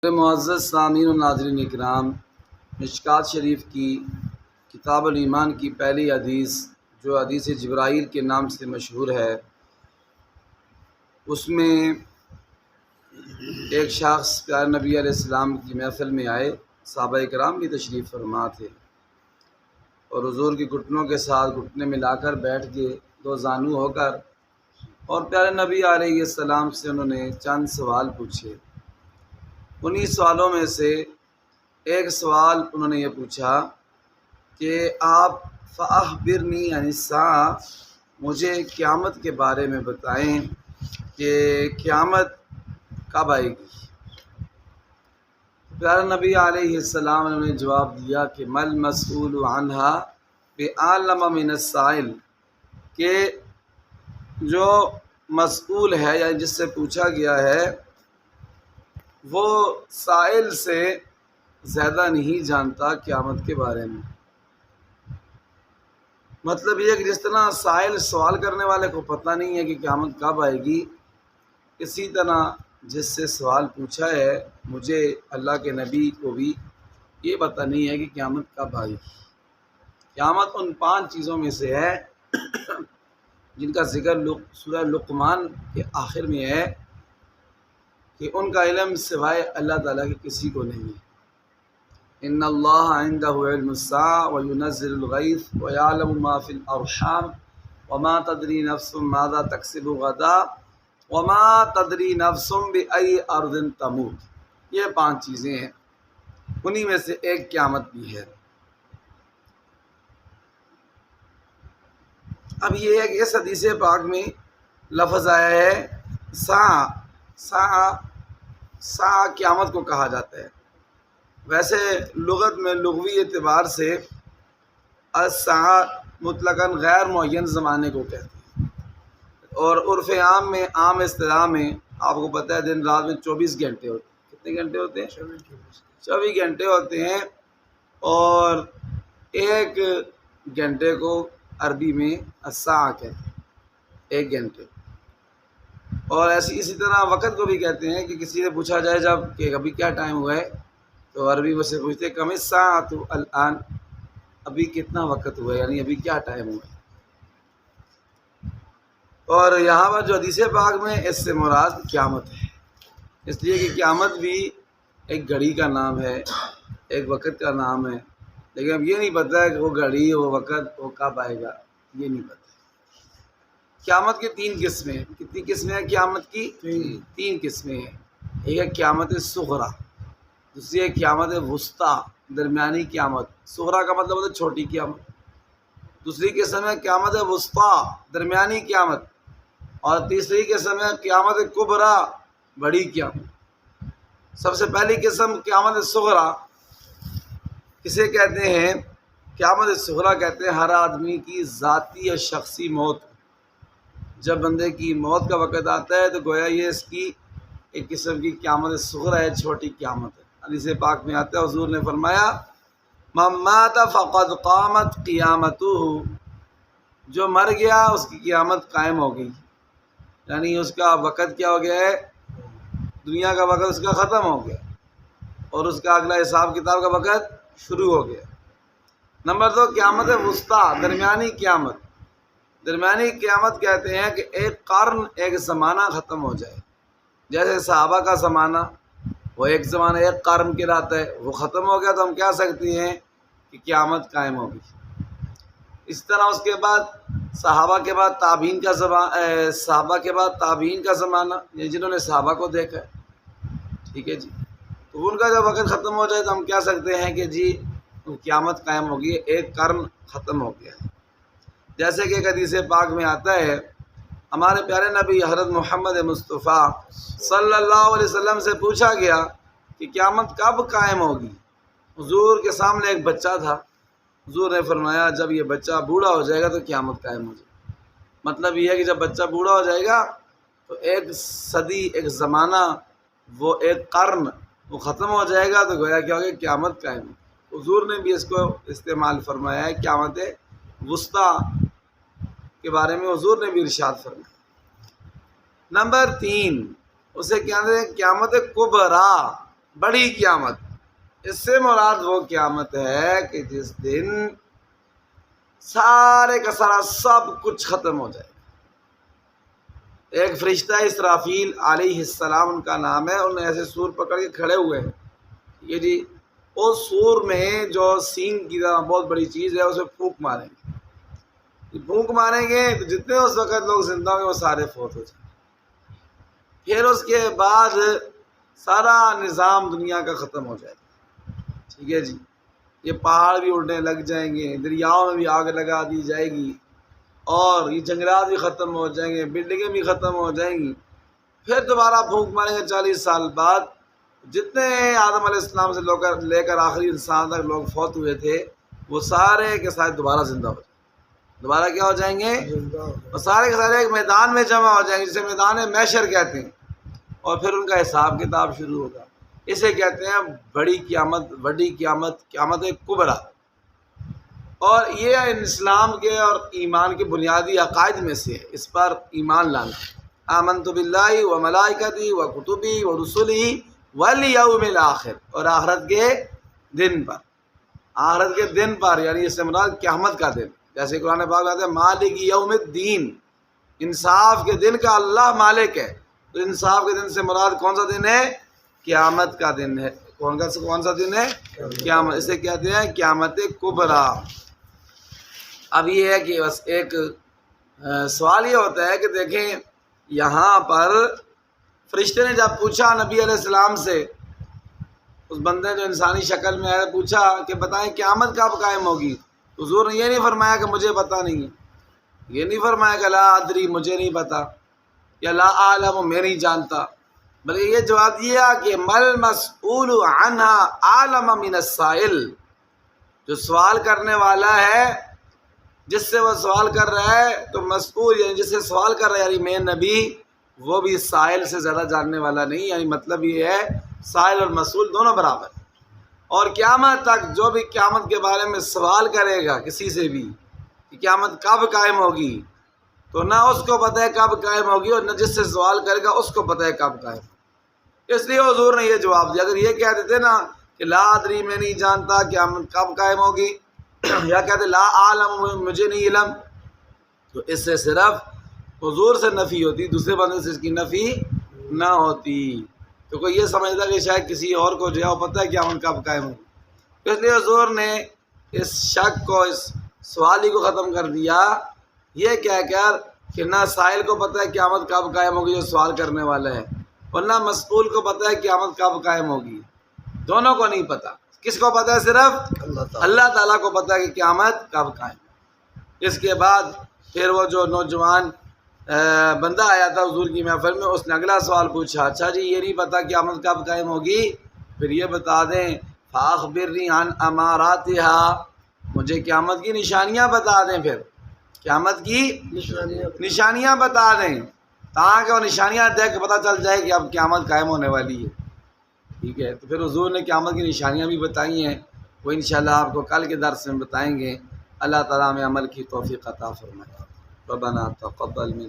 معزز سامعین و ناظرین اکرام، مشکوٰۃ شریف کی کتاب الایمان کی پہلی حدیث جو حدیث جبرائیل کے نام سے مشہور ہے، اس میں ایک شخص پیارے نبی علیہ السلام کی محفل میں آئے، صحابہ کرام بھی تشریف فرما تھے، اور حضور کے گھٹنوں کے ساتھ گھٹنے ملا کر بیٹھ گئے، دو زانو ہو کر، اور پیارے نبی علیہ السلام سے انہوں نے چند سوال پوچھے۔ انہی سوالوں میں سے ایک سوال انہوں نے یہ پوچھا کہ آپ فاخبرنی عن الساعہ، مجھے قیامت کے بارے میں بتائیں کہ قیامت کب آئے گی۔ پیارے نبی علیہ السلام نے جواب دیا کہ مل مسئول عنہا بعلم من السائل، کہ جو مسئول ہے یعنی جس سے پوچھا گیا ہے وہ سائل سے زیادہ نہیں جانتا قیامت کے بارے میں۔ مطلب یہ کہ جس طرح سائل سوال کرنے والے کو پتہ نہیں ہے کہ قیامت کب آئے گی، اسی طرح جس سے سوال پوچھا ہے مجھے اللہ کے نبی کو بھی یہ پتہ نہیں ہے کہ قیامت کب آئے گی۔ قیامت ان 5 چیزوں میں سے ہے جن کا ذکر سورہ لقمان کے آخر میں ہے کہ ان کا علم سوائے اللہ تعالیٰ کے کسی کو نہیں ہے۔ ان اللہ عنده علم الساعة وینزل الغیث ویعلم ما فی الارحام وما تدری نفس ماذا تکسب غدا وما تدری نفس بأی ارض تموت۔ یہ 5 چیزیں ہیں، انہی میں سے ایک قیامت بھی ہے۔ اب یہ ہے کہ اس حدیث پاک میں لفظ آیا ہے سا قیامت کو کہا جاتا ہے۔ ویسے لغت میں لغوی اعتبار سے الساعہ مطلقاً غیر معین زمانے کو کہتے ہیں، اور عرف عام میں عام اصطلاح میں آپ کو پتہ ہے دن رات میں 24 گھنٹے ہوتے ہیں۔ کتنے گھنٹے ہوتے ہیں؟ 24 گھنٹے ہوتے ہیں، اور ایک گھنٹے کو عربی میں الساعہ کہتے ہیں، 1 گھنٹے۔ اور اسی طرح وقت کو بھی کہتے ہیں کہ کسی سے پوچھا جائے جب کہ ابھی کیا ٹائم ہوا ہے تو عربی میں سے پوچھتے ہیں کم الساعۃ الآن، ابھی کتنا وقت ہوا ہے، یعنی ابھی کیا ٹائم ہوا ہے۔ اور یہاں پر جو حدیث پاک میں اس سے مراد قیامت ہے، اس لیے کہ قیامت بھی ایک گھڑی کا نام ہے، ایک وقت کا نام ہے، لیکن اب یہ نہیں پتہ ہے کہ وہ گھڑی وہ وقت وہ کب آئے گا، یہ نہیں پتہ۔ قیامت کی 3 قسمیں ہیں۔ کتنی قسمیں ہیں قیامت کی؟ 3 قسمیں ہیں۔ ایک ہے قیامت صغریٰ، دوسری ہے قیامت وسطیٰ، درمیانی قیامت، صغریٰ کا مطلب ہوتا ہے چھوٹی قیامت۔ دوسری قسم ہے قیامت وسطیٰ، درمیانی قیامت، اور تیسری قسم ہے قیامت کبریٰ، بڑی قیامت۔ سب سے پہلی قسم قیامت صغریٰ کسے کہتے ہیں؟ قیامت صغریٰ کہتے ہیں ہر آدمی کی ذاتی یا شخصی موت۔ جب بندے کی موت کا وقت آتا ہے تو گویا یہ اس کی ایک قسم کی قیامت صغریٰ ہے، چھوٹی قیامت ہے۔ حدیث پاک میں آتا ہے حضور نے فرمایا من مات فقد قامت قیامتہ، جو مر گیا اس کی قیامت قائم ہو گئی، یعنی اس کا وقت کیا ہو گیا ہے، دنیا کا وقت اس کا ختم ہو گیا، اور اس کا اگلا حساب کتاب کا وقت شروع ہو گیا۔ نمبر 2 قیامت وسطیٰ، درمیانی قیامت۔ درمیانی قیامت کہتے ہیں کہ ایک قرن، ایک زمانہ ختم ہو جائے، جیسے صحابہ کا زمانہ وہ ایک زمانہ ایک قرن کہلاتا ہے، وہ ختم ہو گیا تو ہم کہہ سکتے ہیں کہ قیامت قائم ہوگی۔ اس طرح اس کے بعد صحابہ کے بعد تابعین کا زمانہ، صحابہ کے بعد تابعین کا زمانہ، یعنی جنہوں نے صحابہ کو دیکھا ہے، ٹھیک ہے جی، تو ان کا جب وقت ختم ہو جائے تو ہم کہہ سکتے ہیں کہ جی قیامت قائم ہوگی، ایک قرن ختم ہو گیا ہے۔ جیسے کہ ایک حدیث پاک میں آتا ہے ہمارے پیارے نبی حضرت محمد مصطفیٰ صلی اللہ علیہ وسلم سے پوچھا گیا کہ قیامت کب قائم ہوگی۔ حضور کے سامنے ایک بچہ تھا، حضور نے فرمایا جب یہ بچہ بوڑھا ہو جائے گا تو قیامت قائم ہو جائے گی۔ مطلب یہ ہے کہ جب بچہ بوڑھا ہو جائے گا تو ایک صدی، ایک زمانہ، وہ ایک قرن وہ ختم ہو جائے گا، تو گویا کیا ہوگا، قیامت قائم ہوگی۔ حضور نے بھی اس کو استعمال فرمایا ہے، قیامت وسطیٰ کے بارے میں حضور نے بھی ارشاد فرمایا۔ نمبر 3 اسے کہتے ہیں قیامت کبریٰ، بڑی قیامت، اس سے مراد وہ قیامت ہے کہ جس دن سارے کا سارا سب کچھ ختم ہو جائے۔ ایک فرشتہ اسرافیل علیہ السلام ان کا نام ہے، انہیں ایسے سور پکڑ کے کھڑے ہوئے ہیں، یہ جی اس سور میں جو سینگ کی طرح بہت بڑی چیز ہے اسے پھونک ماریں گے، پھونک ماریں گے تو جتنے اس وقت لوگ زندہ ہوں گے وہ سارے فوت ہو جائیں گے۔ پھر اس کے بعد سارا نظام دنیا کا ختم ہو جائے گا، ٹھیک ہے جی، یہ پہاڑ بھی اڑنے لگ جائیں گے، دریاؤں میں بھی آگ لگا دی جائے گی، اور یہ جنگلات بھی ختم ہو جائیں گے، بلڈنگیں بھی ختم ہو جائیں گی۔ پھر دوبارہ پھونک ماریں گے 40 سال بعد، جتنے آدم علیہ السلام سے لے کر آخری انسان تک لوگ فوت ہوئے تھے وہ سارے کے ساتھ دوبارہ زندہ ہو جائیں گے۔ دوبارہ کیا ہو جائیں گے؟ اور سارے کے سارے ایک میدان میں جمع ہو جائیں گے جسے میدان محشر کہتے ہیں، اور پھر ان کا حساب کتاب شروع ہوگا۔ اسے کہتے ہیں بڑی قیامت، بڑی قیامت، قیامت کبریٰ۔ اور یہ اسلام کے اور ایمان کے بنیادی عقائد میں سے ہے، اس پر ایمان لانا۔ آمنت باللہ و ملائکتی و کتبی و رسلی والیوم الآخر، اور آخرت کے دن پر، آخرت کے دن پر یعنی اس سے مراد قیامت کا دن، جیسے قرآن پاک کہتے ہیں مالک یوم الدین، انصاف کے دن کا اللہ مالک ہے، تو انصاف کے دن سے مراد کون سا دن ہے؟ قیامت کا دن ہے۔ کون سا دن ہے؟ قیامت، اسے کہتے ہیں قیامت کبریٰ۔ اب یہ ہے کہ بس ایک سوال یہ ہوتا ہے کہ دیکھیں یہاں پر فرشتے نے جب پوچھا نبی علیہ السلام سے، اس بندے جو انسانی شکل میں آیا پوچھا کہ بتائیں قیامت کب قائم ہوگی، حضور نے یہ نہیں فرمایا کہ مجھے پتہ نہیں ہے، یہ نہیں فرمایا کہ لا ادری مجھے نہیں پتا، یا لا عالم میں نہیں جانتا، بلکہ یہ جواب دیا کہ مل مسئول عنہا عالم من السائل، جو سوال کرنے والا ہے جس سے وہ سوال کر رہا ہے تو مسئول یعنی جس سے سوال کر رہا ہے یعنی میں نبی، وہ بھی سائل سے زیادہ جاننے والا نہیں، یعنی مطلب یہ ہے سائل اور مسئول دونوں برابر۔ اور قیامت تک جو بھی قیامت کے بارے میں سوال کرے گا کسی سے بھی کہ قیامت کب قائم ہوگی، تو نہ اس کو پتہ ہے کب قائم ہوگی اور نہ جس سے سوال کرے گا اس کو پتہ ہے کب قائم ہوگی۔ اس لیے حضور نے یہ جواب دیا۔ اگر یہ کہہ دیتے نا کہ لا ادری میں نہیں جانتا قیامت کب قائم ہوگی، یا کہتے لا عالم مجھے نہیں علم، تو اس سے صرف حضور سے نفی ہوتی، دوسرے بندے سے اس کی نفی نہ ہوتی۔ تو کوئی یہ سمجھتا کہ شاید کسی اور کو جو ہے وہ پتہ ہے قیامت کب قائم ہوگی، اس لیے حضور نے اس شک کو، اس سوالی کو ختم کر دیا یہ کہہ کر کہ نہ سائل کو پتہ ہے قیامت کب قائم ہوگی جو سوال کرنے والا ہے، اور نہ مسئول کو پتہ ہے قیامت کب قائم ہوگی، دونوں کو نہیں پتہ۔ کس کو پتہ ہے؟ صرف اللہ تعالیٰ کو پتہ ہے کہ قیامت کب قائم ہے۔ اس کے بعد پھر وہ جو نوجوان بندہ آیا تھا حضور کی محفل میں، اس نے اگلا سوال پوچھا، اچھا جی یہ نہیں پتہ قیامت کب قائم ہوگی، پھر یہ بتا دیں فاخبرنی عن اماراتها، مجھے قیامت کی نشانیاں بتا دیں، پھر قیامت کی نشانیاں بتا دیں تاکہ وہ نشانیاں دیکھ کے پتہ چل جائے کہ اب قیامت قائم ہونے والی ہے، ٹھیک ہے۔ تو پھر حضور نے قیامت کی نشانیاں بھی بتائی ہیں، وہ انشاءاللہ آپ کو کل کے درس میں بتائیں گے۔ اللہ تعالیٰ ہمیں عمل کی توفیق عطا فرمائے۔ ربنا تقبل منا